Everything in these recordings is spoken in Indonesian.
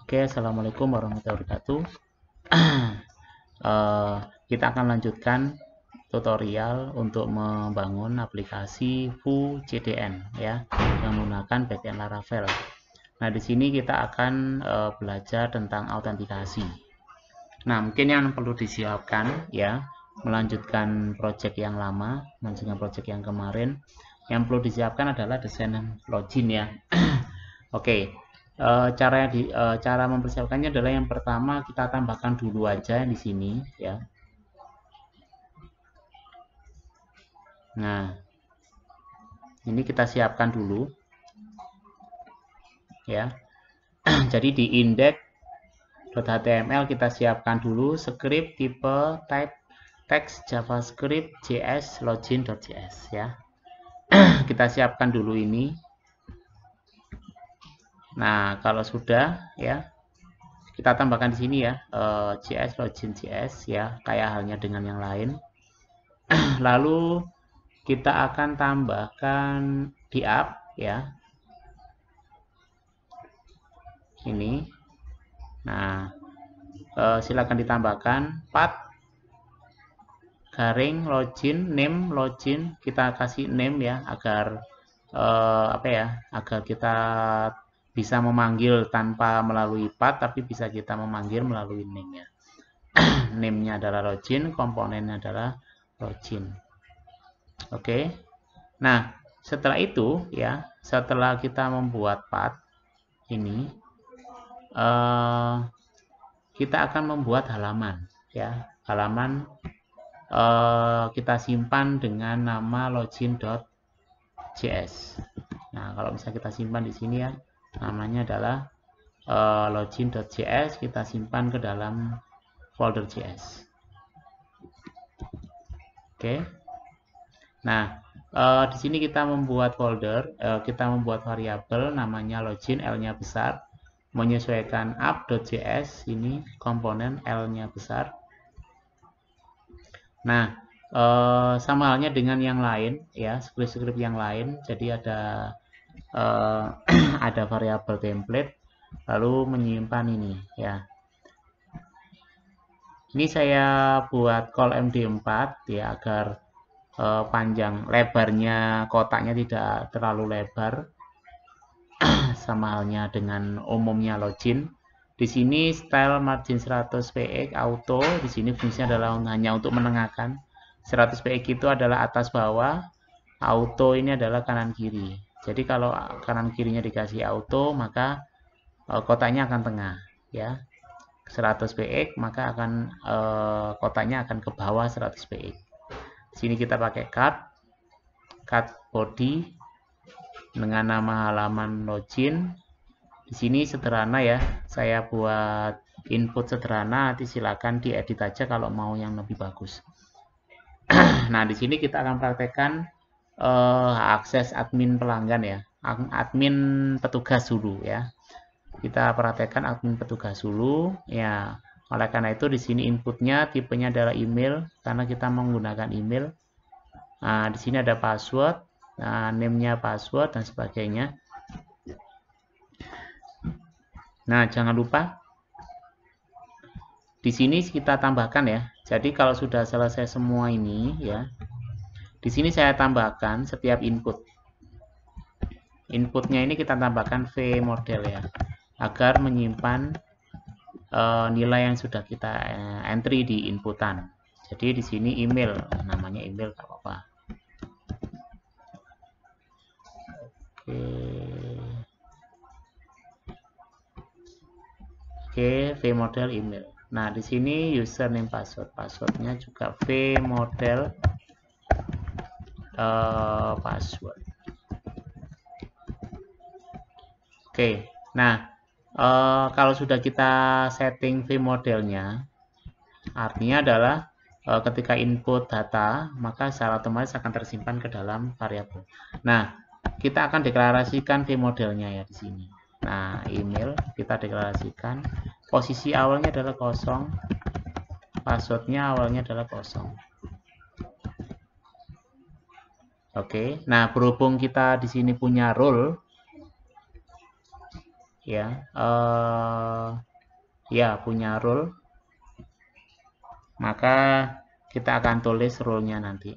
Oke, assalamualaikum warahmatullahi wabarakatuh. Kita akan lanjutkan tutorial untuk membangun aplikasi FuCDN ya, yang menggunakan backend Laravel. Nah, di sini kita akan belajar tentang autentikasi. Nah, mungkin yang perlu disiapkan ya, melanjutkan project yang lama, melanjutkan project yang kemarin. Yang perlu disiapkan adalah desain login ya. Oke, cara mempersiapkannya adalah yang pertama kita tambahkan dulu aja di sini ya. Nah, ini kita siapkan dulu ya. Jadi di index.html kita siapkan dulu script tipe type text JavaScript JS login.js ya. Kita siapkan dulu ini. Nah, kalau sudah ya, kita tambahkan di sini ya, JS login.js ya, kayak halnya dengan yang lain. Lalu kita akan tambahkan di app ya, ini. Nah, silakan ditambahkan path garing login name login, kita kasih name ya, agar agar kita bisa memanggil tanpa melalui path, tapi bisa kita memanggil melalui name ya. Name-nya adalah login, komponennya adalah login. Oke. Nah, setelah itu ya, setelah kita membuat path ini, kita akan membuat halaman ya. Halaman kita simpan dengan nama login.js. Nah, kalau bisa kita simpan di sini ya, namanya adalah login.js, kita simpan ke dalam folder js. Oke. Nah, di sini kita membuat folder, kita membuat variabel namanya login, L-nya besar, menyesuaikan app.js, ini komponen L-nya besar. Nah, sama halnya dengan yang lain ya, script-script yang lain. Jadi ada ada variabel template, lalu menyimpan ini ya. Ini saya buat call md4 ya, agar panjang lebarnya kotaknya tidak terlalu lebar. Sama halnya dengan umumnya login. Di sini style margin 100 px auto, di sini fungsinya adalah hanya untuk menengahkan. 100 px itu adalah atas bawah, auto ini adalah kanan kiri. Jadi kalau kanan kirinya dikasih auto, maka kotaknya akan tengah ya. 100 px maka akan kotaknya akan ke bawah 100 px. Sini kita pakai cut body dengan nama halaman login. Di sini sederhana ya, saya buat input sederhana, nanti silakan diedit aja kalau mau yang lebih bagus. Nah, di sini kita akan praktekkan akses admin pelanggan ya, admin petugas dulu ya. Kita praktekkan admin petugas dulu ya. Oleh karena itu di sini inputnya tipenya adalah email, karena kita menggunakan email. Nah, di sini ada password, nah, name-nya password dan sebagainya. Nah, jangan lupa di sini kita tambahkan ya. Jadi kalau sudah selesai semua ini ya, di sini saya tambahkan setiap input. Inputnya ini kita tambahkan vmodel ya, agar menyimpan nilai yang sudah kita entry di inputan. Jadi di sini email, namanya email nggak apa-apa. Oke, vmodel email. Nah, di sini username password, passwordnya juga vmodel password. Oke, nah kalau sudah kita setting vmodelnya, artinya adalah ketika input data, maka secara otomatis akan tersimpan ke dalam variabel. Nah, kita akan deklarasikan vmodelnya ya di sini. Nah, email kita deklarasikan, posisi awalnya adalah kosong, passwordnya awalnya adalah kosong. Oke, nah berhubung kita di sini punya role, ya, ya punya role, maka kita akan tulis role-nya nanti.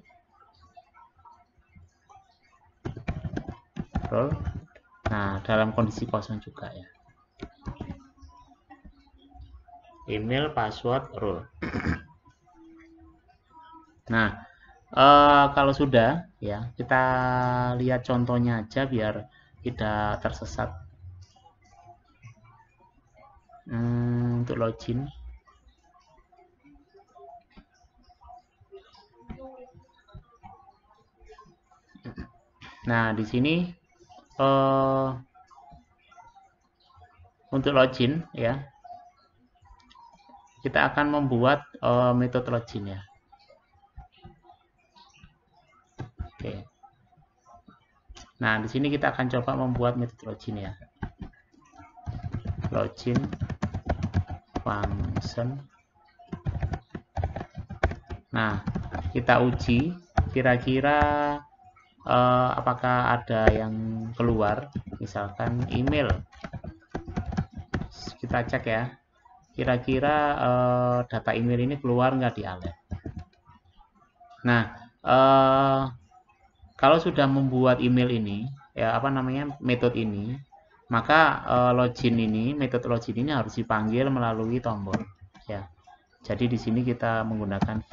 Role. Nah, dalam kondisi kosong juga ya. Email, password, role. Nah, kalau sudah ya, kita lihat contohnya aja biar tidak tersesat. Untuk login. Nah, di sini untuk login ya, kita akan membuat metode login ya. Oke. Nah, di sini kita akan coba membuat metode login ya. Login function. Nah, kita uji kira-kira apakah ada yang keluar, misalkan email. Kita cek ya, kira-kira data email ini keluar nggak di alert. Nah, kalau sudah membuat email ini, ya apa namanya, metode ini, maka metode login ini harus dipanggil melalui tombol ya. Jadi di sini kita menggunakan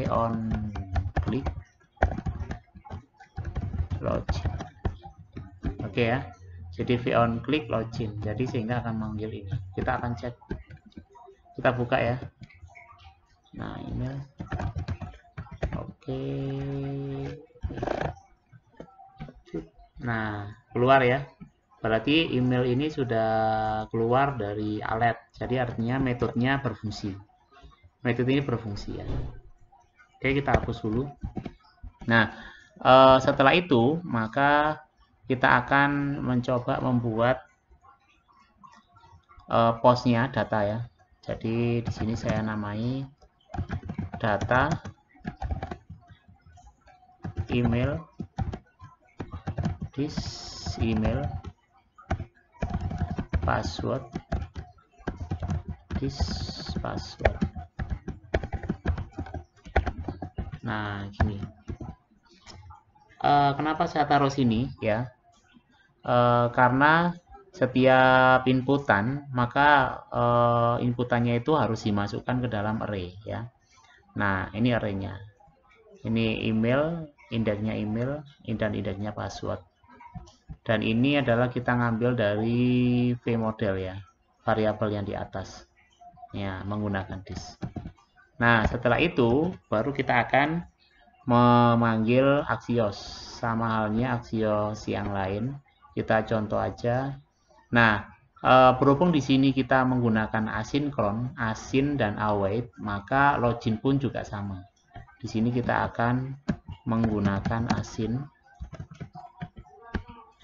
onClick login. Oke ya. Jadi onClick login. Jadi sehingga akan memanggil ini. Kita akan cek. Kita buka ya. Nah, email. Oke. Nah, keluar ya. Berarti email ini sudah keluar dari alert. Jadi artinya metodenya berfungsi. Metode ini berfungsi ya. Oke, kita hapus dulu. Nah, setelah itu maka kita akan mencoba membuat postnya, data ya. Jadi di sini saya namai data email, this email, password, this password. Nah, gini. Kenapa saya taruh sini ya? Karena setiap inputan, maka inputannya itu harus dimasukkan ke dalam array ya. Nah, ini arraynya. Ini email, indeksnya email, dan indeksnya password. Dan ini adalah kita ngambil dari vmodel ya, variabel yang di atas. Ya, menggunakan this. Nah, setelah itu baru kita akan memanggil Axios, sama halnya Axios yang lain. Kita contoh aja. Nah, berhubung di sini kita menggunakan asinkron, asin dan await, maka login pun juga sama. Di sini kita akan menggunakan asin.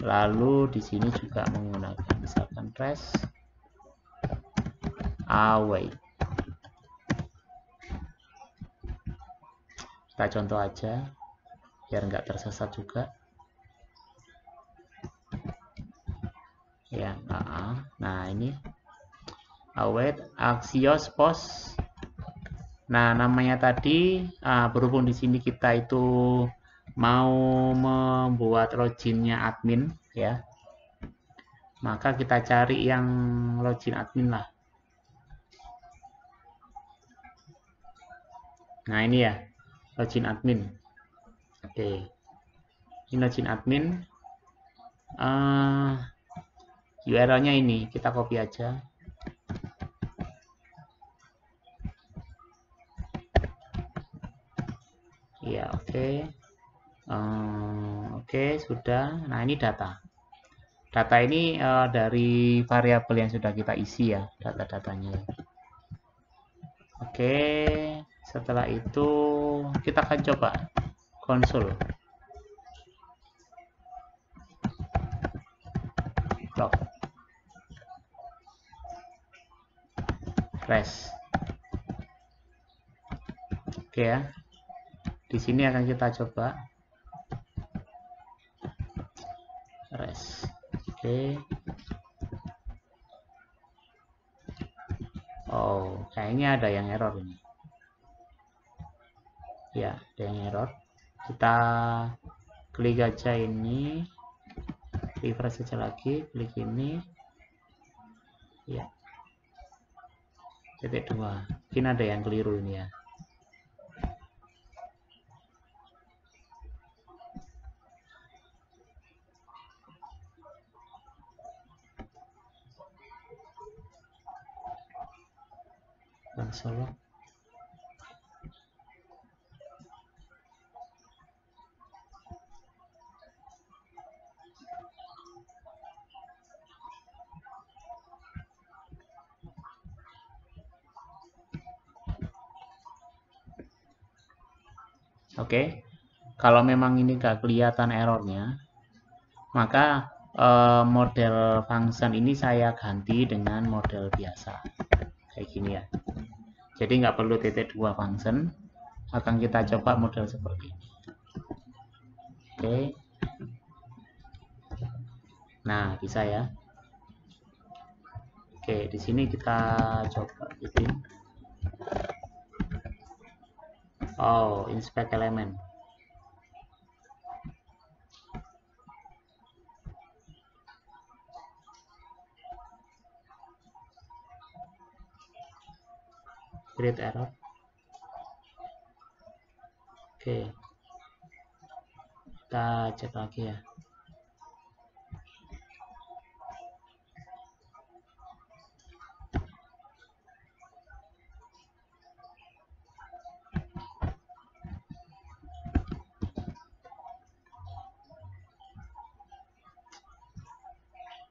Lalu di sini juga menggunakan misalkan res await. Kita contoh aja biar nggak tersesat juga ya. Nah, ini await Axios post. Nah, namanya tadi berhubung di sini kita itu mau membuat loginnya admin ya, maka kita cari yang login admin lah. Nah, ini ya login admin. Oke, ini login admin. URL-nya ini kita copy aja. Ya, oke. Oke, sudah. Nah, ini data. Data ini dari variabel yang sudah kita isi ya, data-datanya. Oke, setelah itu kita akan coba konsol log res. Oke ya, di sini akan kita coba res. Oke, Oh, kayaknya ada yang error ini. Ya, ada yang error. Kita klik aja ini, refresh saja lagi, klik ini. Ya, titik 2. Mungkin ada yang keliru ini ya. Langsung. Oke, kalau memang ini nggak kelihatan errornya, maka model function ini saya ganti dengan model biasa, kayak gini ya. Jadi nggak perlu titik 2 function, akan kita coba model seperti ini. Oke, nah bisa ya. Oke, di sini kita coba bikin. Oh, inspect element. Create error. Oke, kita cek lagi ya.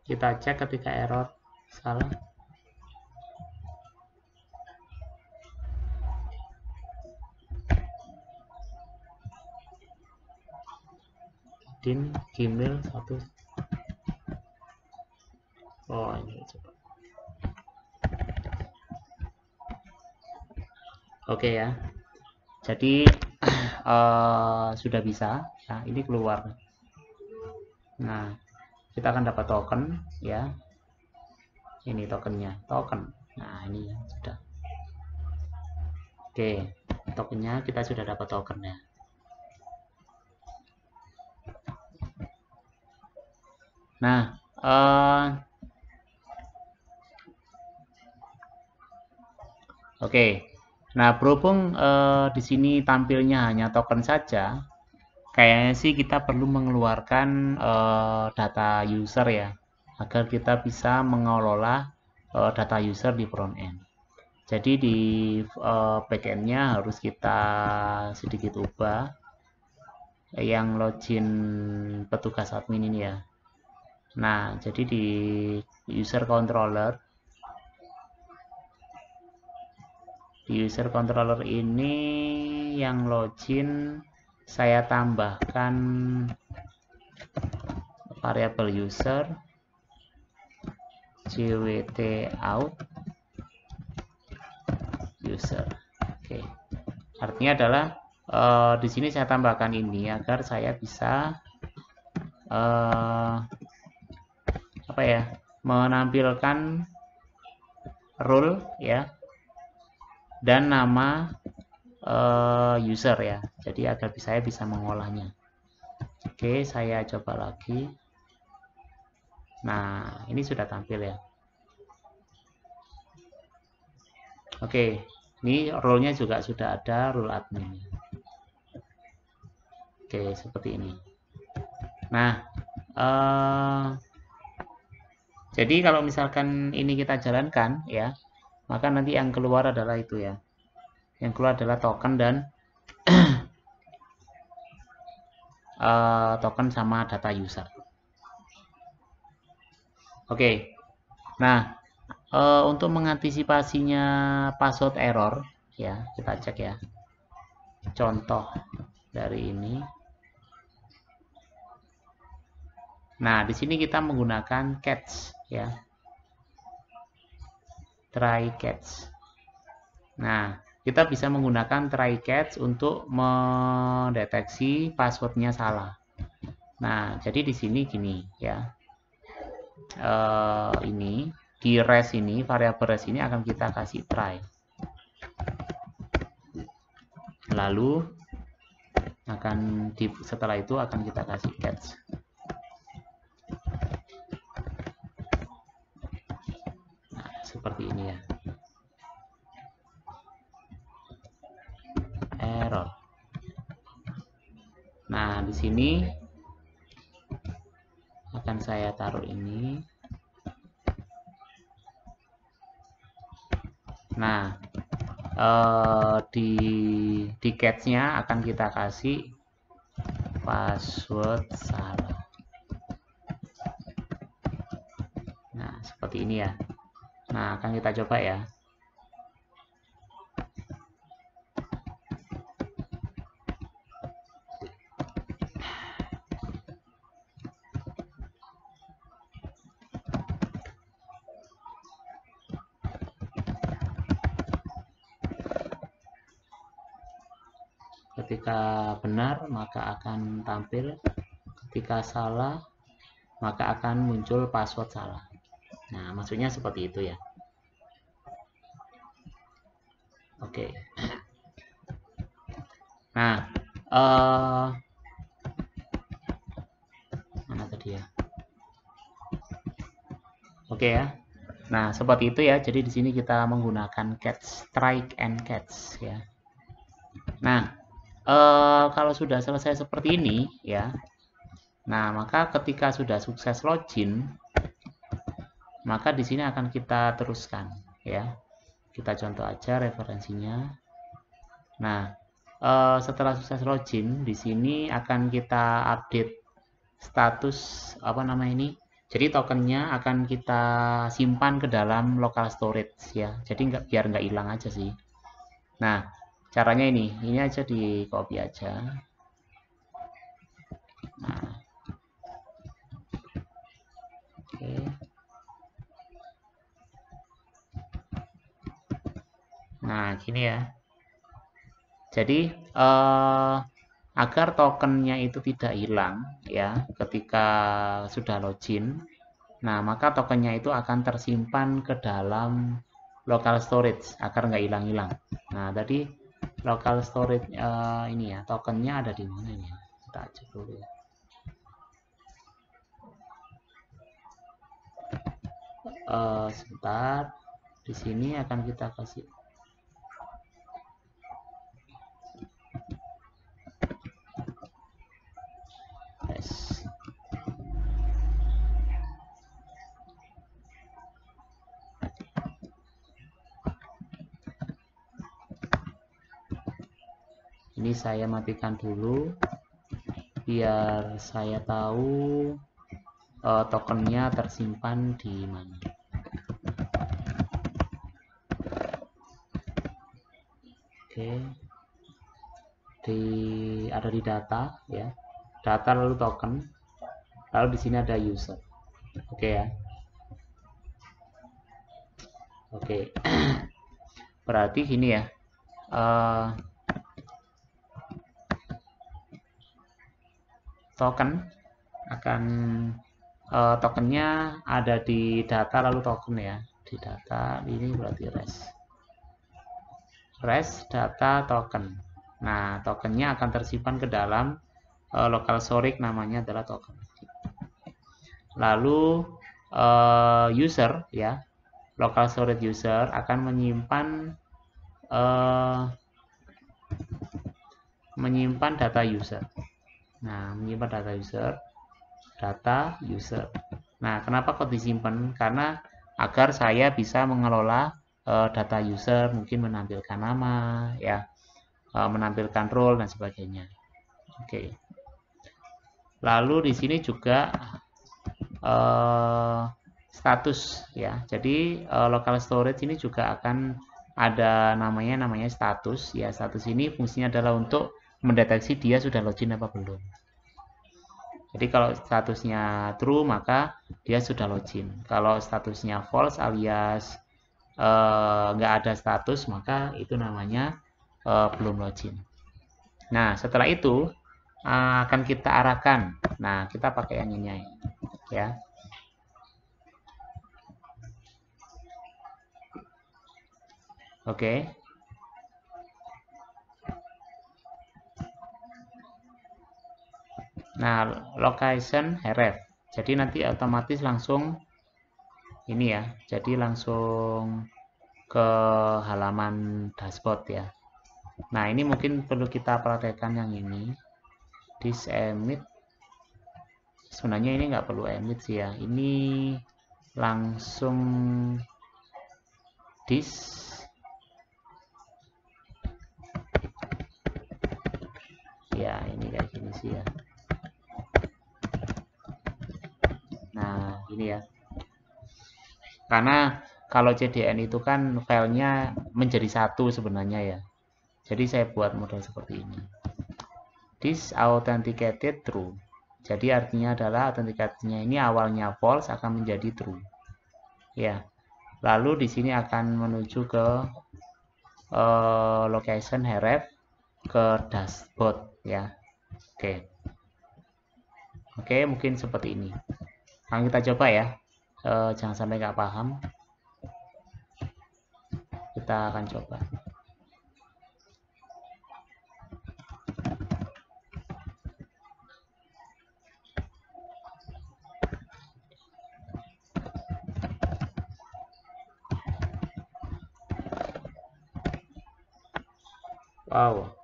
Kita cek ketika error salah. Din Gmail 1. Oh, ini coba. Oke ya. Jadi sudah bisa. Nah, ini keluar. Nah, kita akan dapat token ya. Ini tokennya, token. Nah, ini ya, sudah. Oke, tokennya kita sudah dapat tokennya. Nah, oke. Nah, berhubung di sini tampilnya hanya token saja, kayaknya sih kita perlu mengeluarkan data user ya, agar kita bisa mengelola data user di front end. Jadi di backend-nya harus kita sedikit ubah yang login petugas admin ini ya. Nah, jadi di user controller ini yang login saya tambahkan variabel user jwt out user. Oke. Artinya adalah di sini saya tambahkan ini agar saya bisa apa ya, menampilkan role ya dan nama user ya. Jadi agar saya bisa mengolahnya. Oke, saya coba lagi. Nah, ini sudah tampil ya. Oke, ini role-nya juga sudah ada, role admin. Oke, seperti ini. Nah, jadi kalau misalkan ini kita jalankan ya, maka nanti yang keluar adalah itu ya. Yang keluar adalah token dan token sama data user. Oke. Nah, untuk mengantisipasinya password error ya, kita cek ya. Contoh dari ini. Nah, di sini kita menggunakan catch ya. Try catch. Nah, kita bisa menggunakan try catch untuk mendeteksi passwordnya salah. Nah, jadi di sini gini ya. Ini di res ini, variabel res ini akan kita kasih try. Lalu setelah itu akan kita kasih catch. Nah, seperti ini ya. Error. Nah, di sini akan saya taruh ini. Nah, di catch-nya akan kita kasih password salah. Nah, seperti ini ya. Nah, akan kita coba ya. Ketika benar maka akan tampil, ketika salah maka akan muncul password salah. Nah, maksudnya seperti itu ya. Oke. Nah, mana tadi ya? Oke ya. Nah, seperti itu ya. Jadi di sini kita menggunakan catch, strike and catch ya. Nah, kalau sudah selesai seperti ini ya, nah maka ketika sudah sukses login, maka di sini akan kita teruskan ya. Kita contoh aja referensinya. Nah, setelah sukses login, di sini akan kita update status apa namanya ini. Jadi tokennya akan kita simpan ke dalam local storage ya. Jadi biar nggak hilang aja sih. Nah, caranya ini aja di copy aja. Nah, oke. Nah, gini ya. Jadi agar tokennya itu tidak hilang ya ketika sudah login. Nah, maka tokennya itu akan tersimpan ke dalam local storage agar nggak hilang-hilang. Nah, tadi local storage ini ya, tokennya ada di mana ini ya? Kita cek dulu ya. Sebentar. Di sini akan kita kasih ini saya matikan dulu biar saya tahu tokennya tersimpan di mana. Oke, ada di data ya, data lalu token, lalu di sini ada user. Oke ya. Oke, berarti gini ya. Token akan tokennya ada di data lalu token ya. Di data ini berarti res data token. Nah, tokennya akan tersimpan ke dalam local storage, namanya adalah token. Lalu user ya, local storage user akan menyimpan data user. Nah, menyimpan data user. Nah, kenapa kok disimpan? Karena agar saya bisa mengelola data user, mungkin menampilkan nama, ya, menampilkan role dan sebagainya. Oke. Lalu di sini juga status, ya. Jadi local storage ini juga akan ada namanya status, ya. Status ini fungsinya adalah untuk mendeteksi dia sudah login apa belum. Jadi kalau statusnya true maka dia sudah login. Kalau statusnya false alias nggak ada status maka itu namanya belum login. Nah setelah itu akan kita arahkan. Nah kita pakai yang ini ya. Oke. Nah, location href. Jadi nanti otomatis langsung ini ya. Jadi langsung ke halaman dashboard ya. Nah, ini mungkin perlu kita praktekkan yang ini. This emit. Sebenarnya ini nggak perlu emit sih ya. Ini langsung this. Ya, ini kayak gini sih ya. Nah, ini ya. Karena kalau CDN itu kan filenya menjadi satu sebenarnya ya. Jadi saya buat model seperti ini. This authenticated true. Jadi artinya adalah autentikasinya ini awalnya false akan menjadi true. Ya. Lalu di sini akan menuju ke location href ke dashboard ya. Oke. Oke, mungkin seperti ini. Akan kita coba ya. Jangan sampai nggak paham. Kita akan coba. Wow,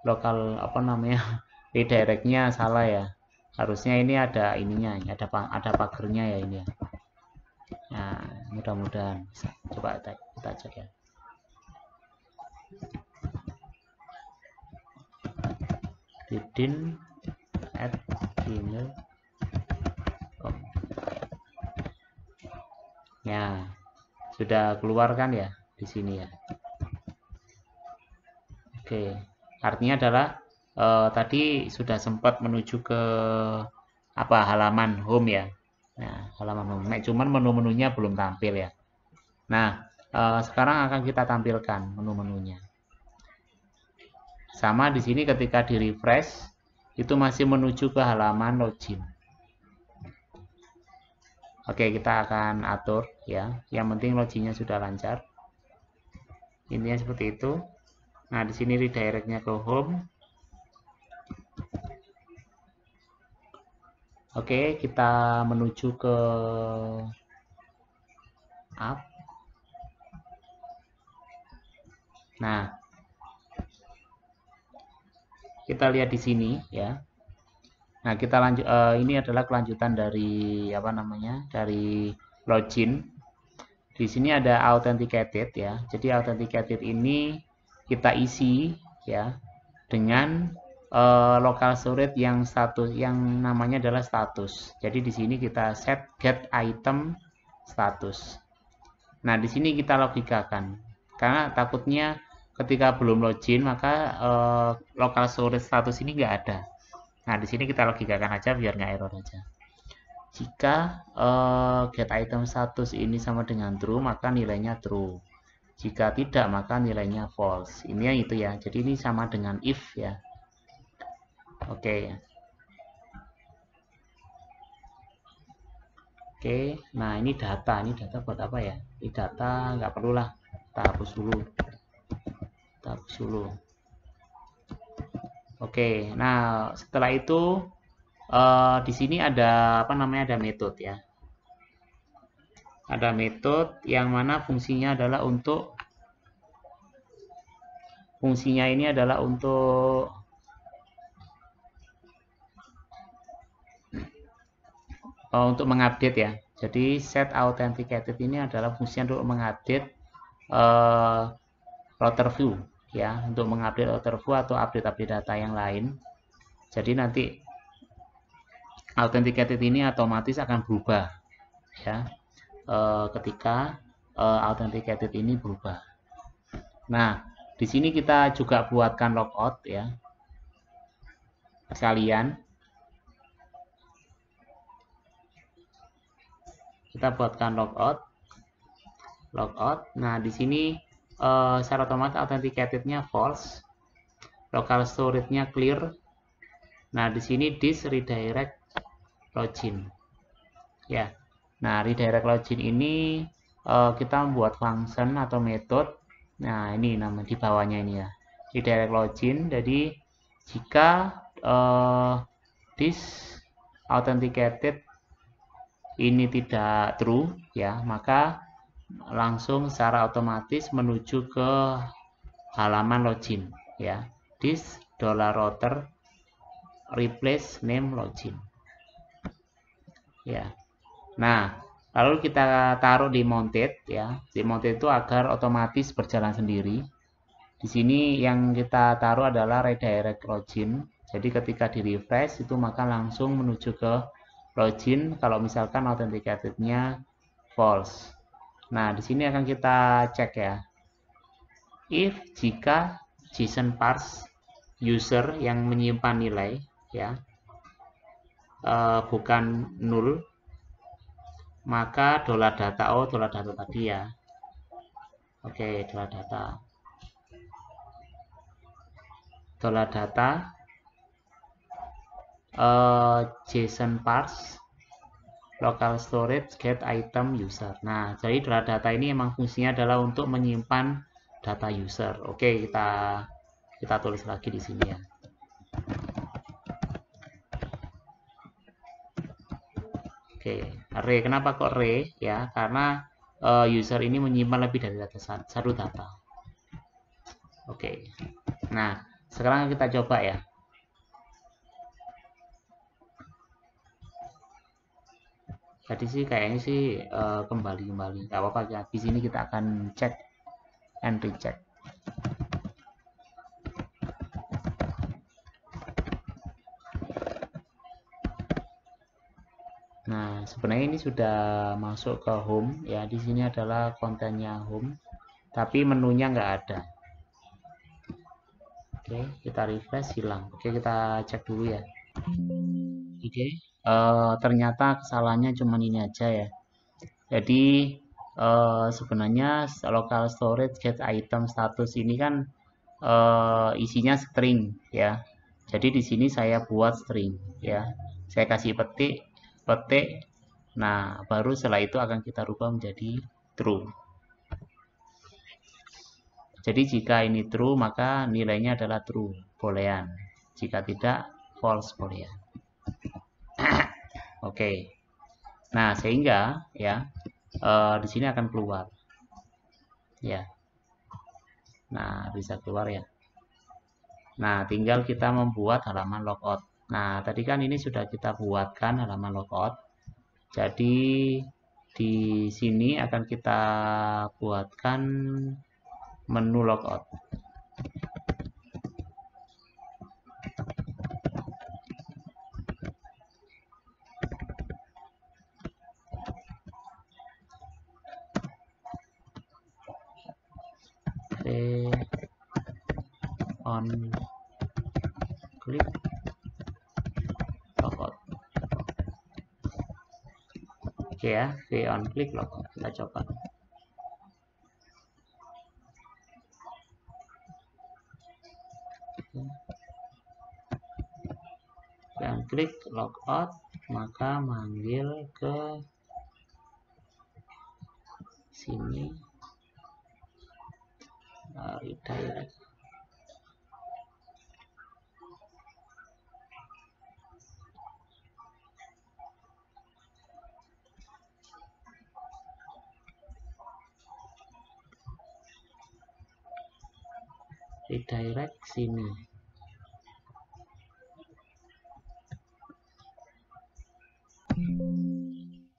lokal apa namanya redirectnya salah ya. Harusnya ini ada ininya, ada pagernya ya ini ya. Nah, mudah-mudahan bisa. Coba kita cek ya. Didin@gmail.com. Ya, sudah keluar kan ya di sini ya. Oke, artinya adalah tadi sudah sempat menuju ke apa halaman home ya. Nah, halaman home. Nah, cuman menu-menunya belum tampil ya. Nah, sekarang akan kita tampilkan menu-menunya. Sama di sini ketika di refresh itu masih menuju ke halaman login. Oke, kita akan atur ya. Yang penting loginnya sudah lancar. Intinya seperti itu. Nah, di sini redirectnya ke home. Oke, kita menuju ke app. Nah, kita lihat di sini ya. Nah, kita lanjut. Ini adalah kelanjutan dari apa namanya? Dari login. Di sini ada authenticated ya. Jadi authenticated ini kita isi ya dengan local storage yang namanya adalah status. Jadi di sini kita set get item status. Nah, di sini kita logikakan karena takutnya ketika belum login maka local storage status ini nggak ada. Nah, di sini kita logikakan aja biar nggak error aja. Jika get item status ini sama dengan true, maka nilainya true. Jika tidak, maka nilainya false. Ini yang itu ya. Jadi ini sama dengan if ya. Oke. Oke. Nah, ini data. Ini data buat apa ya? Ini data nggak perlu lah. Kita hapus dulu. Kita hapus dulu. Oke. Nah, setelah itu di sini ada apa namanya? Ada metode ya. Ada metode yang mana fungsinya ini adalah untuk mengupdate ya. Jadi set authenticated ini adalah fungsinya untuk mengupdate router view ya, untuk mengupdate router view atau update data yang lain. Jadi nanti authenticated ini otomatis akan berubah ya ketika authenticated ini berubah. Nah, di sini kita juga buatkan logout ya sekalian. Kita buatkan logout. Nah, di sini secara otomatis authenticated-nya false, local storage-nya clear. Nah, di sini this redirect login. Ya. Nah, redirect login ini kita membuat function atau metode Nah, ini nama di bawahnya ini ya. Redirect login. Jadi jika this authenticated ini tidak true ya, maka langsung secara otomatis menuju ke halaman login ya. This $router replace name login ya. Nah, lalu kita taruh di mounted ya. Di mounted itu agar otomatis berjalan sendiri. Di sini yang kita taruh adalah redirect login. Jadi ketika di refresh itu maka langsung menuju ke login kalau misalkan authenticated-nya false. Nah, di sini akan kita cek ya. If jika JSON parse user yang menyimpan nilai ya bukan null, maka $data tadi ya. Oke, $data JSON parse local storage get item user. Nah, jadi data ini emang fungsinya adalah untuk menyimpan data user. Oke, kita tulis lagi di sini ya. Oke, array. Kenapa kok array? Ya, karena user ini menyimpan lebih dari satu data. Oke. Nah, sekarang kita coba ya. Tadi sih kayaknya sih kembali. Gak apa-apa ya. Di sini kita akan cek and recheck. Nah, sebenarnya ini sudah masuk ke home ya. Di sini adalah kontennya home, tapi menunya nggak ada. Oke, kita refresh hilang. Oke, kita cek dulu ya. Oke, ternyata kesalahannya cuma ini aja ya. Jadi sebenarnya local storage get item status ini kan isinya string ya. Jadi di sini saya buat string ya. Saya kasih petik. Nah, baru setelah itu akan kita rubah menjadi true. Jadi jika ini true maka nilainya adalah true, boolean. Jika tidak false, boolean. Oke. Nah, sehingga ya di sini akan keluar. Ya. Nah, bisa keluar ya. Nah, tinggal kita membuat halaman logout. Nah, tadi kan ini sudah kita buatkan halaman logout. Jadi di sini akan kita buatkan menu logout. On click logout. Oke ya, on click logout. Kita coba. Dan klik logout, maka manggil ke sini redirect. Redirect sini.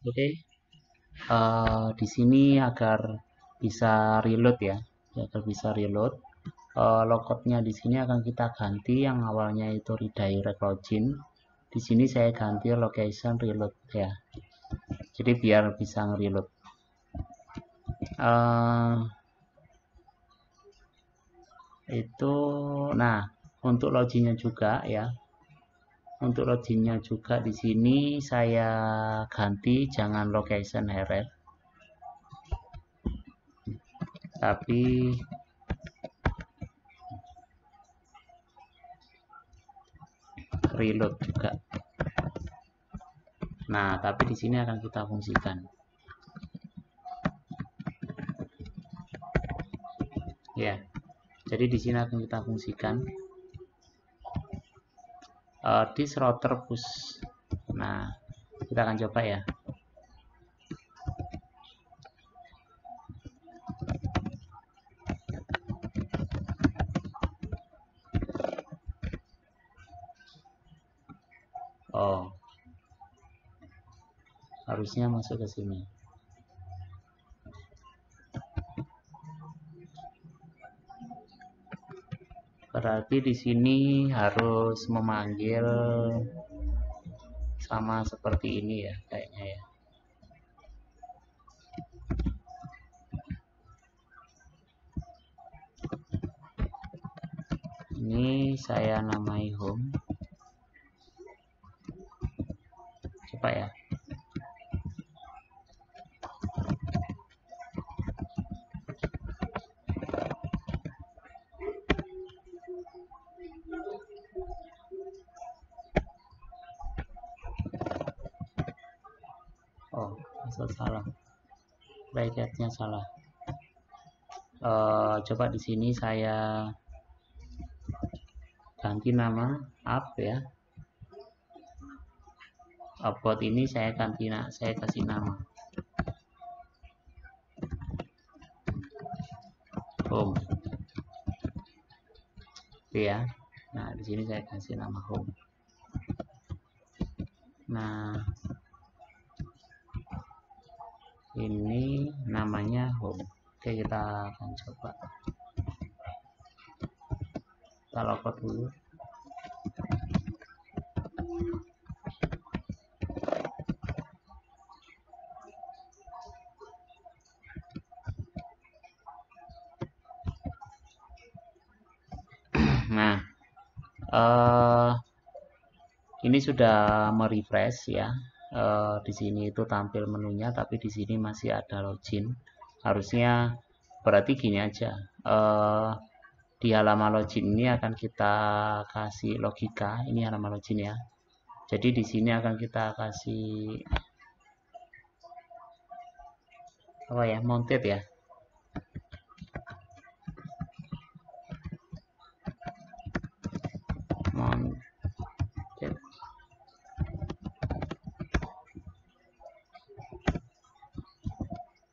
Oke. Di sini agar bisa reload ya, agar bisa reload. Logoutnya di sini akan kita ganti yang awalnya itu redirect login. Di sini saya ganti location reload ya. Jadi biar bisa nge-reload. Itu, nah untuk loginnya juga ya. Untuk loginnya juga di sini saya ganti jangan location href, tapi reload juga. Nah, tapi di sini akan kita fungsikan. Ya, jadi di sini akan kita fungsikan this router push. Nah, kita akan coba ya. Oh, harusnya masuk ke sini. Berarti di sini harus memanggil sama seperti ini ya, kayaknya ya. Ini saya namai home. Coba ya. Oh, salah. Bracketnya salah. Coba di sini saya ganti nama up ya. Upload ini saya ganti, saya kasih nama home. Oke ya. Nah, di sini saya kasih nama home. Nah, ini namanya home. Oke, kita akan coba. Kita logout dulu. Nah, ini sudah merefresh ya. Di sini itu tampil menunya, tapi di sini masih ada login. Harusnya berarti gini aja. Di halaman login ini akan kita kasih logika. Ini halaman login ya. Jadi di sini akan kita kasih apa ya? Mounted ya. Mounted.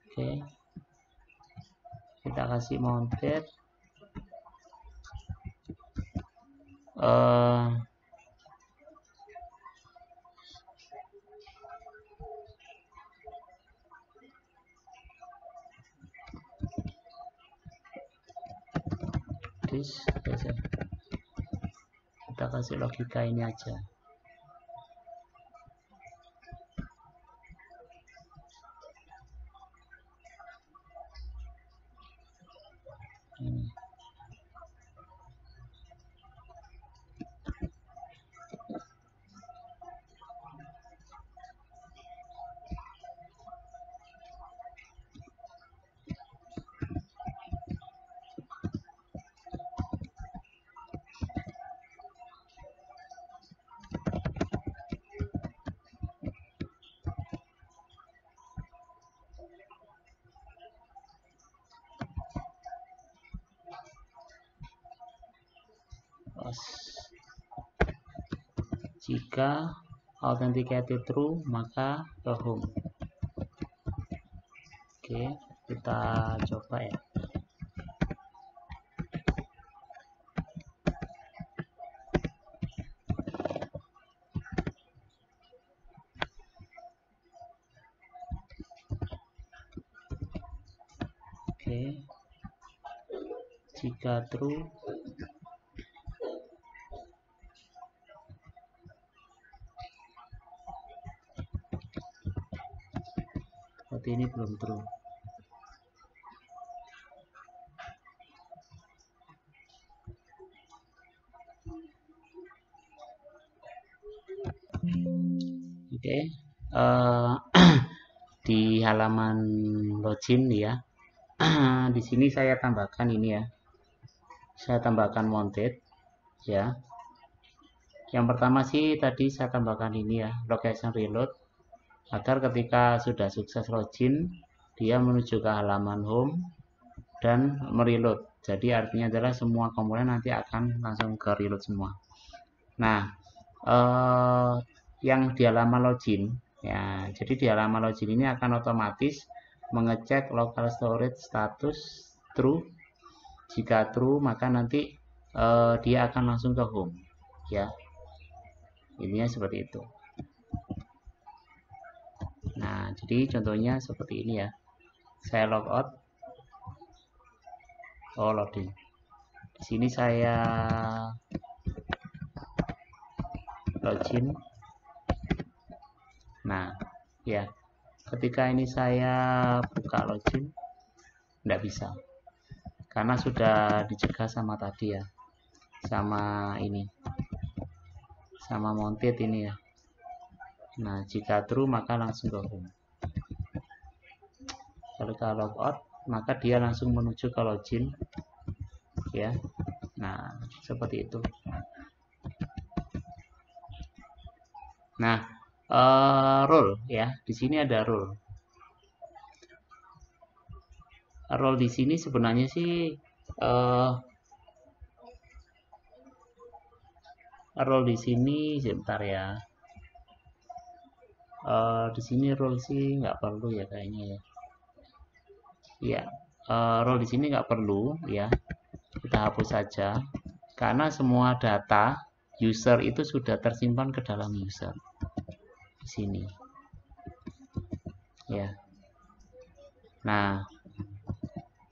Oke. Kita kasih mounted. Kita kasih logika ini aja. Jika authenticated true, maka ke home. Oke, kita coba ya. Oke, jika true, berarti ini belum true. Oke, di halaman login ya. Di sini saya tambahkan ini ya. Saya tambahkan mounted ya. Yang pertama sih tadi saya tambahkan ini ya, location reload, agar ketika sudah sukses login, dia menuju ke halaman home dan mereload. Jadi artinya adalah semua komponen nanti akan langsung ke reload semua. Nah, yang di halaman login ya, jadi di halaman login ini akan otomatis mengecek local storage status true. Jika true, maka nanti dia akan langsung ke home ya. Ininya seperti itu. Nah, jadi contohnya seperti ini ya. Saya logout. Oh, loading. Di sini saya login. Nah, ya. Ketika ini saya buka login, tidak bisa. Karena sudah dicegah sama tadi ya. Sama ini. Sama mounted ini ya. Nah, jika true maka langsung ke home. Ketika logout, maka dia langsung menuju ke login ya. Nah, seperti itu. Nah, role ya. Di sini ada role. Role di sini sebenarnya sih role di sini sebentar ya. Di sini role sih nggak perlu ya kayaknya ya. Ya, role di sini nggak perlu ya. Kita hapus saja karena semua data user itu sudah tersimpan ke dalam user di sini. Ya. Nah,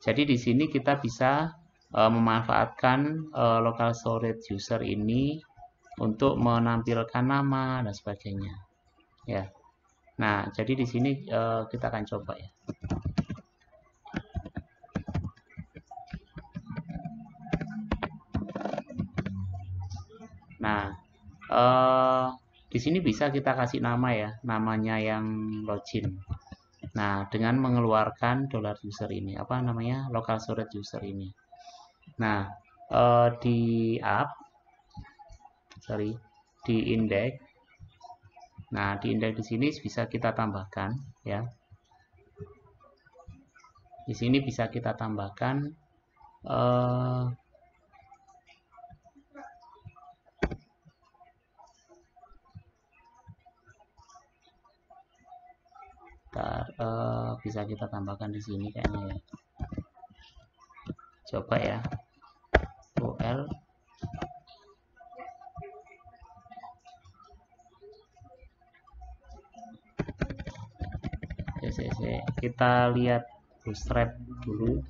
jadi di sini kita bisa memanfaatkan local storage user ini untuk menampilkan nama dan sebagainya. Ya. Nah, jadi di sini kita akan coba ya. Nah, di sini bisa kita kasih nama ya, namanya yang login. Nah, dengan mengeluarkan $user ini, apa namanya, local storage user ini. Nah, di index. Nah, di index di sini bisa kita tambahkan ya. Di sini bisa kita tambahkan bisa kita tambahkan di sini kayaknya ya. Coba ya. UL kita lihat bootstrap dulu.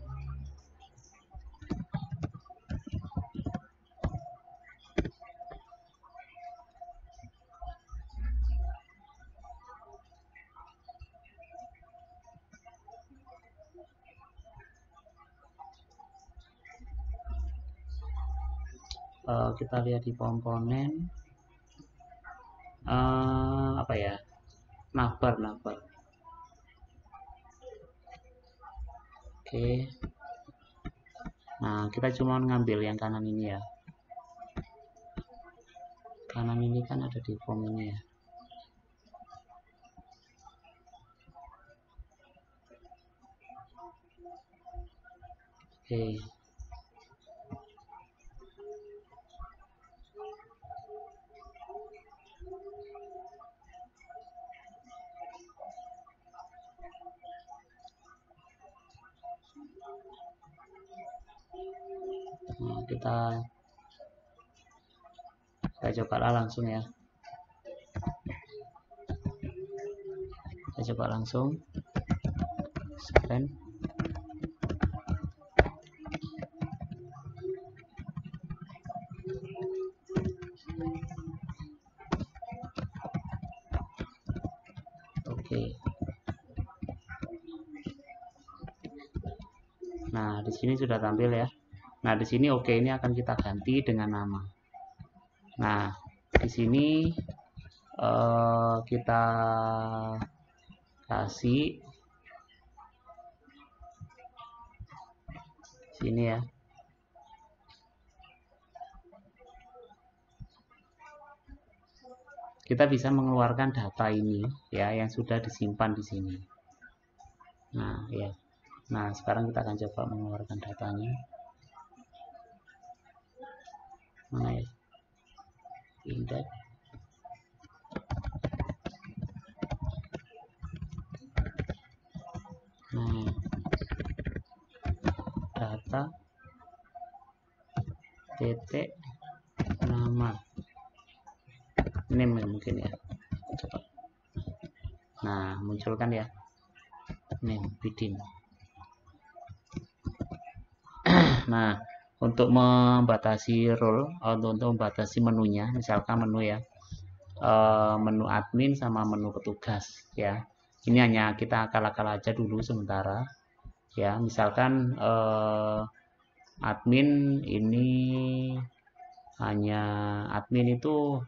Kita lihat di komponen apa ya, navbar. Oke. Nah, kita cuma ngambil yang kanan ini ya. Kanan ini kan ada di form ini ya. Oke. Nah, saya coba langsung ya. Saya coba langsung scan. Oke. Nah, di sini sudah tampil ya. Nah, di sini oke, ini akan kita ganti dengan nama. Nah, di sini kita kasih sini ya. Kita bisa mengeluarkan data ini ya yang sudah disimpan di sini. Nah, ya. Nah, sekarang kita akan coba mengeluarkan datanya. mana ya, index data titik nama name mungkin ya, coba. Nah, munculkan ya name Bidin. Nah, untuk membatasi role, untuk membatasi menunya, misalkan menu ya, menu admin sama menu petugas ya. Ini hanya kita akal-akal aja dulu sementara ya. Misalkan admin ini hanya admin itu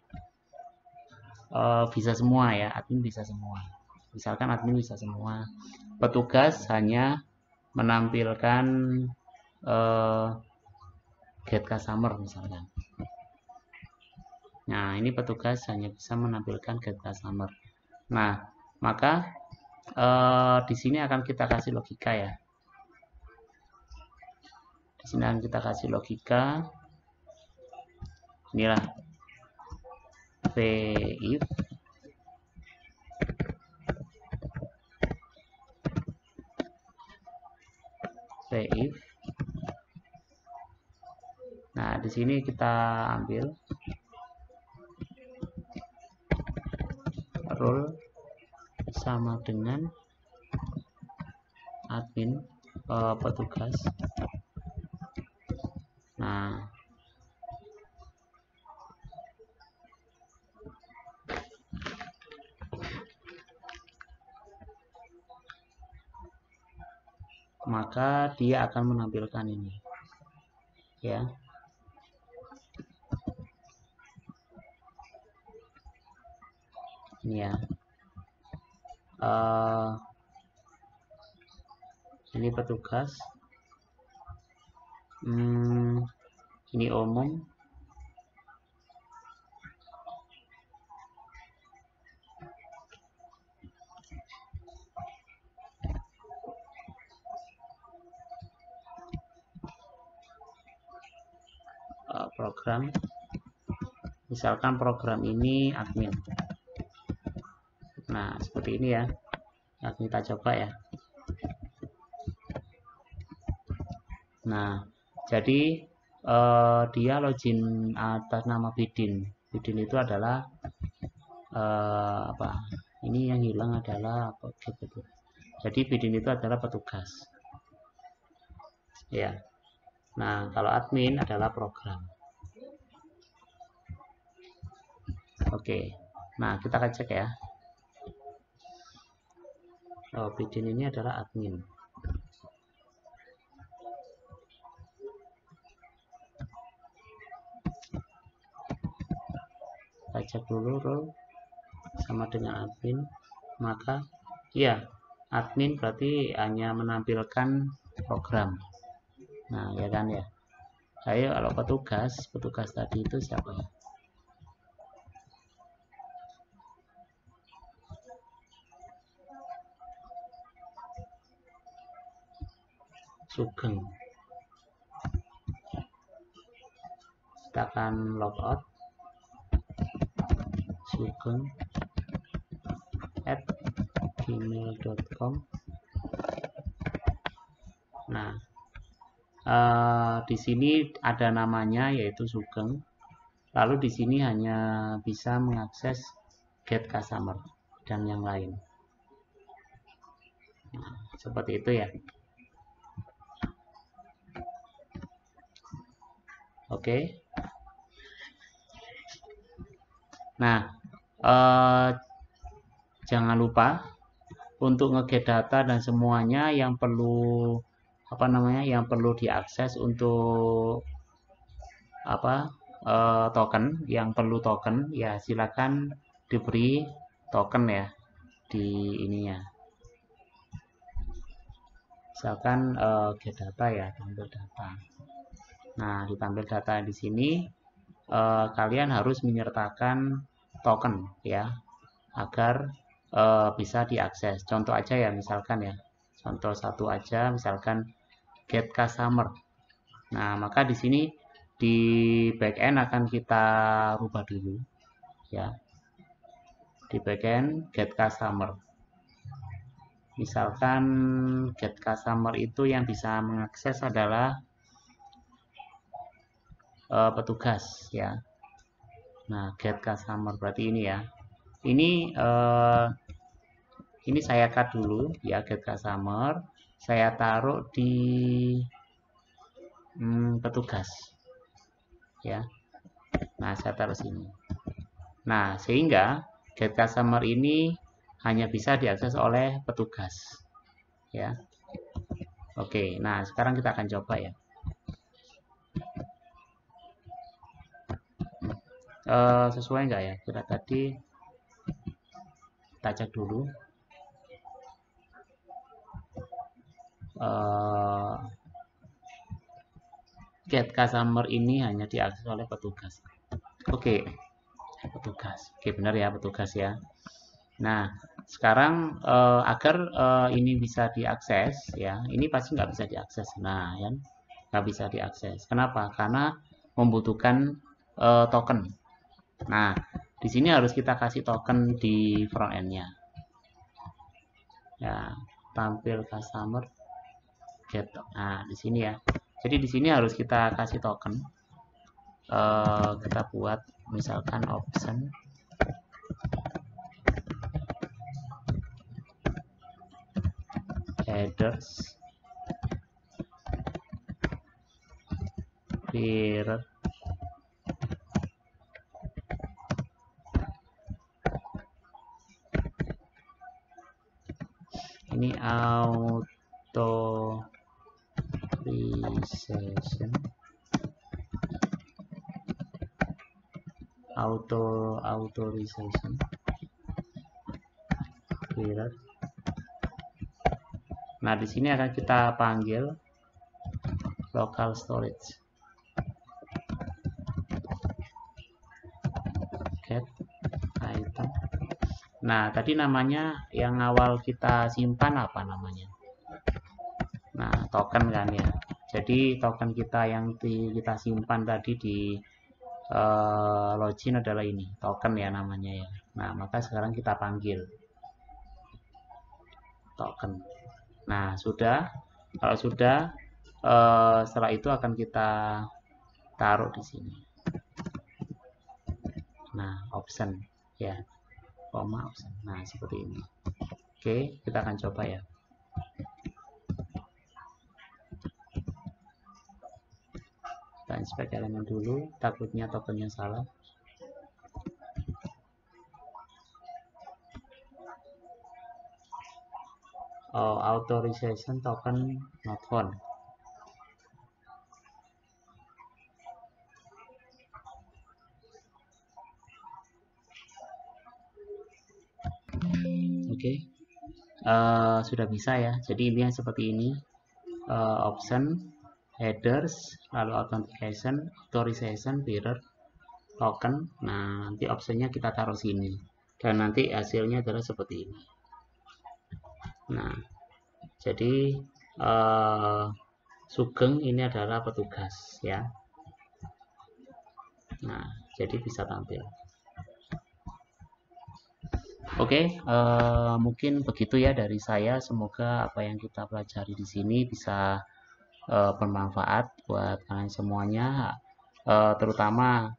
bisa semua ya, admin bisa semua. Misalkan admin bisa semua. Petugas hanya menampilkan get customer misalkan. Nah, ini petugas hanya bisa menampilkan get customer. Nah, maka di sini akan kita kasih logika ya. Di sini akan kita kasih logika. Inilah if nah, di sini kita ambil role sama dengan admin petugas. Nah, maka dia akan menampilkan ini ya. Ini ya, ini petugas, ini umum, program, misalkan program ini admin. Nah, seperti ini ya. Nah, kita coba ya. Nah, jadi dia login atas nama Bidin. Bidin itu adalah apa? Ini yang hilang adalah apa? Jadi Bidin itu adalah petugas. Ya. Nah, kalau admin adalah program. Oke. Nah, kita akan cek ya. Bidin ini adalah admin. Kita cek dulu role sama dengan admin, maka ya admin berarti hanya menampilkan program. Nah, ya kan ya. Ayo, kalau petugas tadi itu siapa ya? Sugeng. Kita akan logout sugeng @gmail.com. Nah, di sini ada namanya yaitu Sugeng. Lalu di sini hanya bisa mengakses get customer dan yang lain. Nah, seperti itu ya. Oke. Nah, jangan lupa untuk nge-get data dan semuanya yang perlu yang perlu diakses untuk token, yang perlu token ya silakan diberi token ya di ininya. Misalkan get data ya, tampil data. Nah, di tampil data di sini kalian harus menyertakan token ya agar bisa diakses. Contoh aja ya, misalkan ya, contoh satu aja, misalkan get customer. Nah, maka di sini di backend akan kita rubah dulu ya. Di backend get customer, misalkan get customer itu yang bisa mengakses adalah petugas ya. Nah, get customer berarti ini ya. Ini saya cut dulu ya, get customer. Saya taruh di petugas ya. Nah, saya taruh sini. Nah, sehingga get customer ini hanya bisa diakses oleh petugas ya. Oke, nah sekarang kita akan coba ya. Sesuai nggak ya? Kita tadi kita cek dulu. Get customer ini hanya diakses oleh petugas. Oke, petugas. Oke, benar ya, petugas ya. Nah, sekarang agar ini bisa diakses ya, ini pasti nggak bisa diakses. Nah, ya, nggak bisa diakses. Kenapa? Karena membutuhkan token. Nah, di sini harus kita kasih token di front end-nya. Ya, tampil customer get. Nah, di sini ya. Jadi di sini harus kita kasih token. Kita buat misalkan option headers mirror ini authorization mirror. Nah, di sini akan kita panggil local storage get item. Nah, tadi namanya yang awal kita simpan apa namanya? Nah, token kan ya. Jadi token kita yang kita simpan tadi di login adalah ini, token ya namanya ya. Nah, maka sekarang kita panggil token. Nah, sudah. Kalau sudah, setelah itu akan kita taruh di sini. Nah, option ya, koma option. Nah, seperti ini. Oke, kita akan coba ya. Kita inspect elemen dulu, takutnya tokennya salah. Authorization token not found. Oke, sudah bisa ya. Jadi intinya seperti ini. Option headers, lalu authentication, authorization, mirror, token. Nah, nanti optionnya kita taruh sini. Dan nanti hasilnya adalah seperti ini. Nah, jadi Sugeng ini adalah petugas ya. Nah, jadi bisa tampil. Oke, mungkin begitu ya dari saya. Semoga apa yang kita pelajari di sini bisa bermanfaat buat kalian semuanya, terutama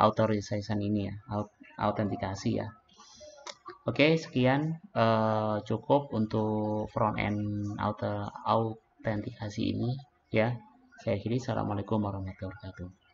authorization ini ya, autentikasi ya. Oke, sekian cukup untuk front end autentikasi ini ya. Saya akhiri. Assalamualaikum warahmatullahi wabarakatuh.